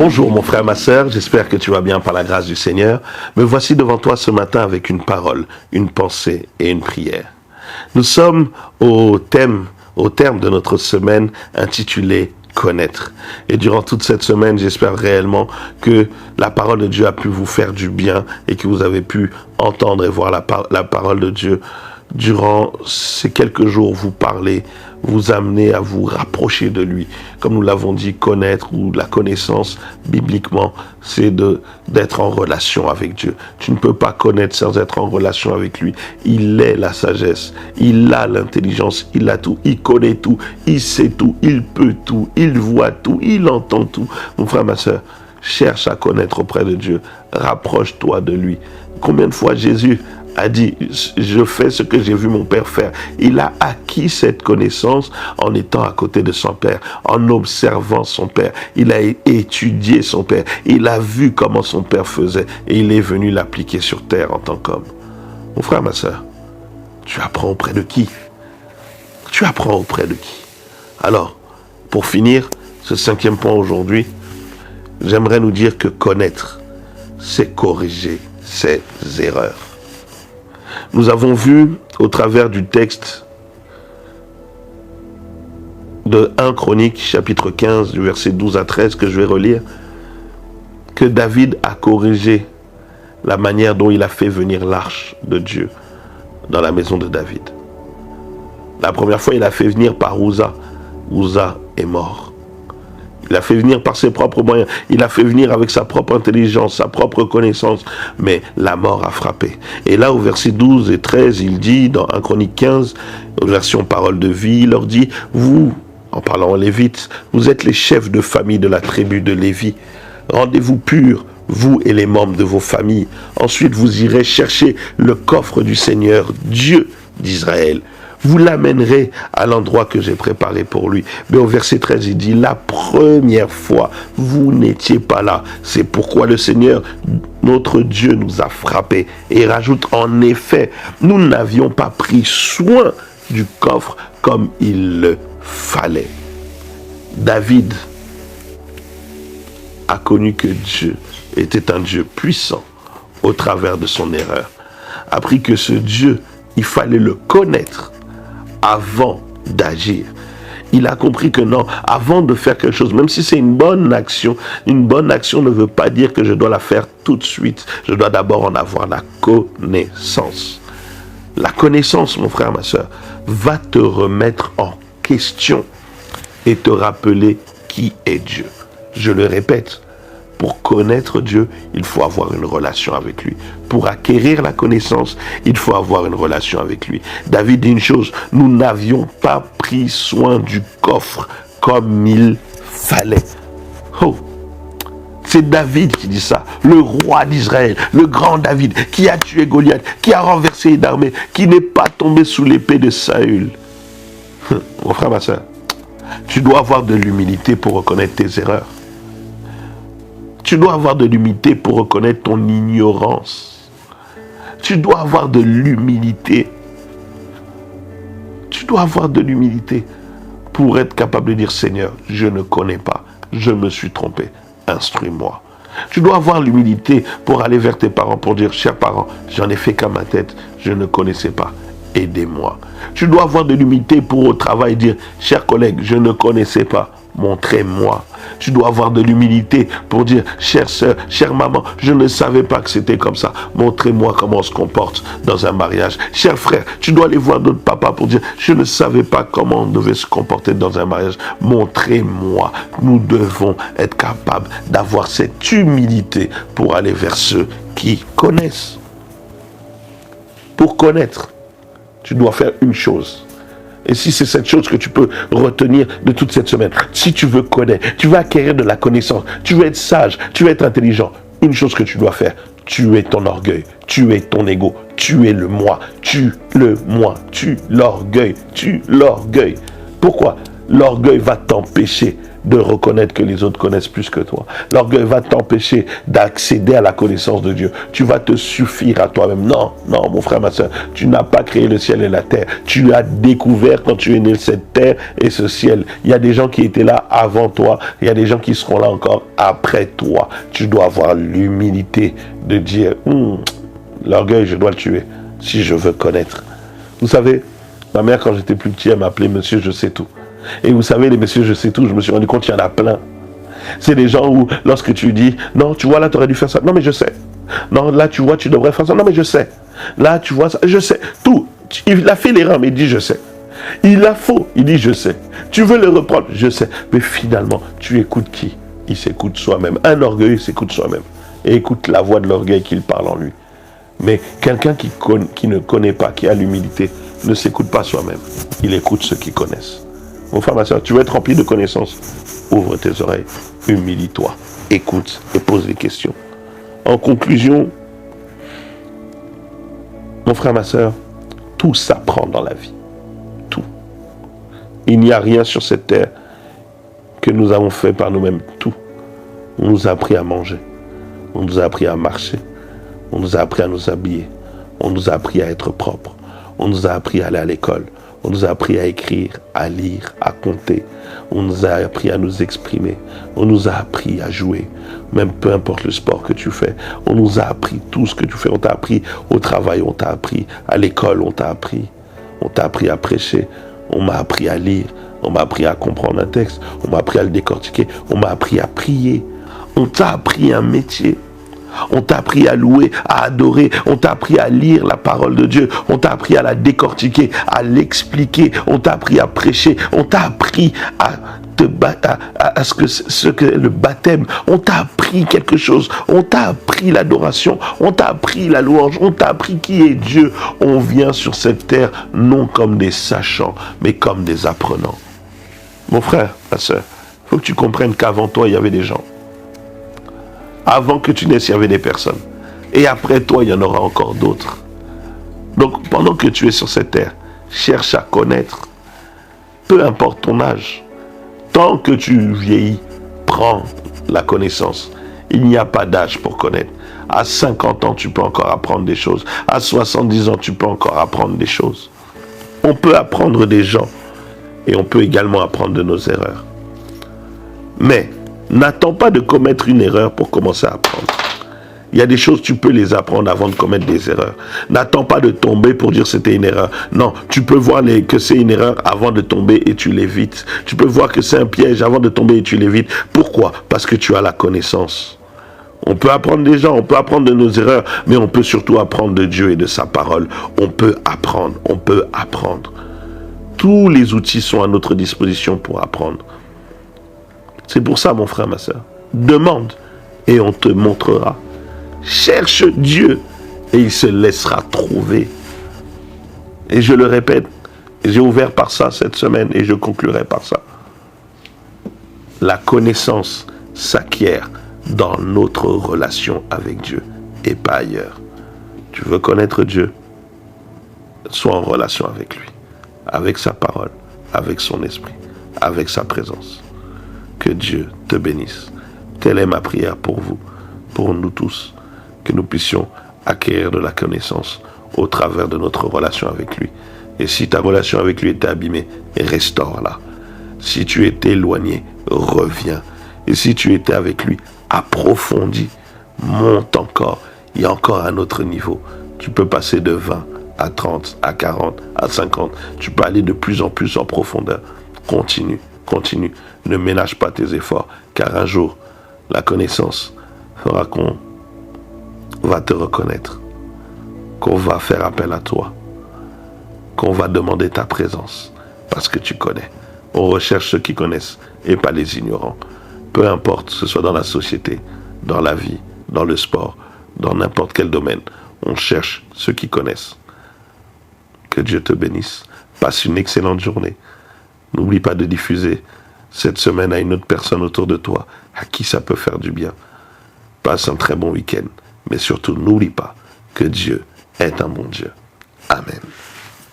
Bonjour mon frère, ma sœur, j'espère que tu vas bien par la grâce du Seigneur. Me voici devant toi ce matin avec une parole, une pensée et une prière. Nous sommes au terme de notre semaine intitulée Connaître. Et durant toute cette semaine, j'espère réellement que la parole de Dieu a pu vous faire du bien et que vous avez pu entendre et voir la parole de Dieu durant ces quelques jours, vous parler, vous amener à vous rapprocher de lui. Comme nous l'avons dit, connaître ou la connaissance, bibliquement, c'est d'être en relation avec Dieu. Tu ne peux pas connaître sans être en relation avec lui. Il est la sagesse, il a l'intelligence, il a tout, il connaît tout, il sait tout, il peut tout, il voit tout, il entend tout. Mon frère, ma soeur, cherche à connaître auprès de Dieu, rapproche-toi de lui. Combien de fois Jésus a dit, je fais ce que j'ai vu mon Père faire. Il a acquis cette connaissance en étant à côté de son Père, en observant son Père. Il a étudié son Père. Il a vu comment son Père faisait et il est venu l'appliquer sur terre en tant qu'homme. Mon frère, ma soeur, tu apprends auprès de qui? Tu apprends auprès de qui? Alors, pour finir ce 5e point aujourd'hui, j'aimerais nous dire que connaître, c'est corriger ses erreurs. Nous avons vu au travers du texte de 1 Chronique, chapitre 15, du verset 12 à 13, que je vais relire, que David a corrigé la manière dont il a fait venir l'arche de Dieu dans la maison de David. La première fois, il a fait venir par Uza. Uza est mort. Il a fait venir par ses propres moyens. Il a fait venir avec sa propre intelligence, sa propre connaissance. Mais la mort a frappé. Et là, au verset 12 et 13, il dit, dans 1 Chronique 15, version parole de vie, il leur dit, vous, en parlant aux Lévites, vous êtes les chefs de famille de la tribu de Lévi. Rendez-vous purs, vous et les membres de vos familles. Ensuite, vous irez chercher le coffre du Seigneur, Dieu d'Israël. Vous l'amènerez à l'endroit que j'ai préparé pour lui. Mais au verset 13, il dit, la première fois, vous n'étiez pas là. C'est pourquoi le Seigneur, notre Dieu, nous a frappés. Et il rajoute, en effet, nous n'avions pas pris soin du coffre comme il le fallait. David a connu que Dieu était un Dieu puissant au travers de son erreur. A appris que ce Dieu, il fallait le connaître avant d'agir. Il a compris que non, avant de faire quelque chose, même si c'est une bonne action ne veut pas dire que je dois la faire tout de suite. Je dois d'abord en avoir la connaissance. La connaissance, mon frère, ma soeur, va te remettre en question et te rappeler qui est Dieu. Je le répète, pour connaître Dieu, il faut avoir une relation avec lui. Pour acquérir la connaissance, il faut avoir une relation avec lui. David dit une chose, nous n'avions pas pris soin du coffre comme il fallait. Oh, c'est David qui dit ça, le roi d'Israël, le grand David, qui a tué Goliath, qui a renversé une armée, qui n'est pas tombé sous l'épée de Saül. Mon frère, ma soeur, tu dois avoir de l'humilité pour reconnaître tes erreurs. Tu dois avoir de l'humilité pour reconnaître ton ignorance. Tu dois avoir de l'humilité. Tu dois avoir de l'humilité pour être capable de dire, Seigneur, je ne connais pas, je me suis trompé, instruis-moi. Tu dois avoir l'humilité pour aller vers tes parents, pour dire, chers parents, j'en ai fait qu'à ma tête, je ne connaissais pas, aidez-moi. Tu dois avoir de l'humilité pour au travail dire, chers collègues, je ne connaissais pas, montrez-moi. Tu dois avoir de l'humilité pour dire, chère sœur, chère maman, je ne savais pas que c'était comme ça. Montrez-moi comment on se comporte dans un mariage. Cher frère, tu dois aller voir d'autres papas pour dire, je ne savais pas comment on devait se comporter dans un mariage. Montrez-moi. Nous devons être capables d'avoir cette humilité pour aller vers ceux qui connaissent. Pour connaître, tu dois faire une chose. Et si c'est cette chose que tu peux retenir de toute cette semaine, si tu veux connaître, tu veux acquérir de la connaissance, tu veux être sage, tu veux être intelligent, une chose que tu dois faire, tuer ton orgueil, tuer ton ego, tuer le moi, tue l'orgueil. Pourquoi? L'orgueil va t'empêcher de reconnaître que les autres connaissent plus que toi. L'orgueil va t'empêcher d'accéder à la connaissance de Dieu. Tu vas te suffire à toi-même. Non, non, mon frère, ma soeur, tu n'as pas créé le ciel et la terre. Tu l'as découvert quand tu es né, cette terre et ce ciel. Il y a des gens qui étaient là avant toi. Il y a des gens qui seront là encore après toi. Tu dois avoir l'humilité de dire, l'orgueil, je dois le tuer si je veux connaître. Vous savez, ma mère, quand j'étais plus petit, elle m'appelait Monsieur Je sais tout. Et vous savez, les messieurs Je sais tout, je me suis rendu compte qu'il y en a plein. C'est des gens où, lorsque tu dis, non, tu vois, là, tu aurais dû faire ça. Non, mais je sais. Non, là, tu vois, tu devrais faire ça. Non, mais je sais. Là, tu vois ça. Je sais. Tout. Il a fait l'erreur, mais il dit, je sais. Il a faux, il dit, je sais. Tu veux le reprendre, je sais. Mais finalement, tu écoutes qui? Il s'écoute soi-même. Un orgueilleux s'écoute soi-même. Et écoute la voix de l'orgueil qu'il parle en lui. Mais quelqu'un qui ne connaît pas, qui a l'humilité, ne s'écoute pas soi-même. Il écoute ceux qui connaissent. Mon frère, ma soeur, tu veux être rempli de connaissances? Ouvre tes oreilles, humilie-toi, écoute et pose des questions. En conclusion, mon frère, ma soeur, tout s'apprend dans la vie. Tout. Il n'y a rien sur cette terre que nous avons fait par nous-mêmes. Tout. On nous a appris à manger. On nous a appris à marcher. On nous a appris à nous habiller. On nous a appris à être propre. On nous a appris à aller à l'école. On nous a appris à écrire, à lire, à compter. On nous a appris à nous exprimer. On nous a appris à jouer. Même peu importe le sport que tu fais. On nous a appris tout ce que tu fais. On t'a appris au travail. On t'a appris à l'école. On t'a appris. On t'a appris à prêcher. On m'a appris à lire. On m'a appris à comprendre un texte. On m'a appris à le décortiquer. On m'a appris à prier. On t'a appris un métier. On t'a appris à louer, à adorer. On t'a appris à lire la parole de Dieu. On t'a appris à la décortiquer, à l'expliquer. On t'a appris à prêcher. On t'a appris à ce que le baptême. On t'a appris quelque chose. On t'a appris l'adoration. On t'a appris la louange. On t'a appris qui est Dieu. On vient sur cette terre non comme des sachants, mais comme des apprenants. Mon frère, ma soeur, il faut que tu comprennes qu'avant toi, il y avait des gens. Avant que tu naisses, il y avait des personnes. Et après toi, il y en aura encore d'autres. Donc, pendant que tu es sur cette terre, cherche à connaître. Peu importe ton âge. Tant que tu vieillis, prends la connaissance. Il n'y a pas d'âge pour connaître. À 50 ans, tu peux encore apprendre des choses. À 70 ans, tu peux encore apprendre des choses. On peut apprendre des gens. Et on peut également apprendre de nos erreurs. Mais, n'attends pas de commettre une erreur pour commencer à apprendre. Il y a des choses, tu peux les apprendre avant de commettre des erreurs. N'attends pas de tomber pour dire que c'était une erreur. Non, tu peux voir que c'est une erreur avant de tomber et tu l'évites. Tu peux voir que c'est un piège avant de tomber et tu l'évites. Pourquoi? Parce que tu as la connaissance. On peut apprendre des gens, on peut apprendre de nos erreurs, mais on peut surtout apprendre de Dieu et de sa parole. On peut apprendre, on peut apprendre. Tous les outils sont à notre disposition pour apprendre. C'est pour ça, mon frère, ma soeur, demande et on te montrera. Cherche Dieu et il se laissera trouver. Et je le répète, j'ai ouvert par ça cette semaine et je conclurai par ça. La connaissance s'acquiert dans notre relation avec Dieu et pas ailleurs. Tu veux connaître Dieu? Sois en relation avec lui, avec sa parole, avec son esprit, avec sa présence. Que Dieu te bénisse. Telle est ma prière pour vous, pour nous tous, que nous puissions acquérir de la connaissance au travers de notre relation avec lui. Et si ta relation avec lui était abîmée, restaure-la. Si tu étais éloigné, reviens. Et si tu étais avec lui, approfondis, monte encore. Il y a encore un autre niveau. Tu peux passer de 20 à 30, à 40, à 50. Tu peux aller de plus en plus en profondeur. Continue. Continue, ne ménage pas tes efforts, car un jour, la connaissance fera qu'on va te reconnaître, qu'on va faire appel à toi, qu'on va demander ta présence, parce que tu connais. On recherche ceux qui connaissent et pas les ignorants. Peu importe, que ce soit dans la société, dans la vie, dans le sport, dans n'importe quel domaine, on cherche ceux qui connaissent. Que Dieu te bénisse. Passe une excellente journée. N'oublie pas de diffuser cette semaine à une autre personne autour de toi, à qui ça peut faire du bien. Passe un très bon week-end. Mais surtout, n'oublie pas que Dieu est un bon Dieu. Amen.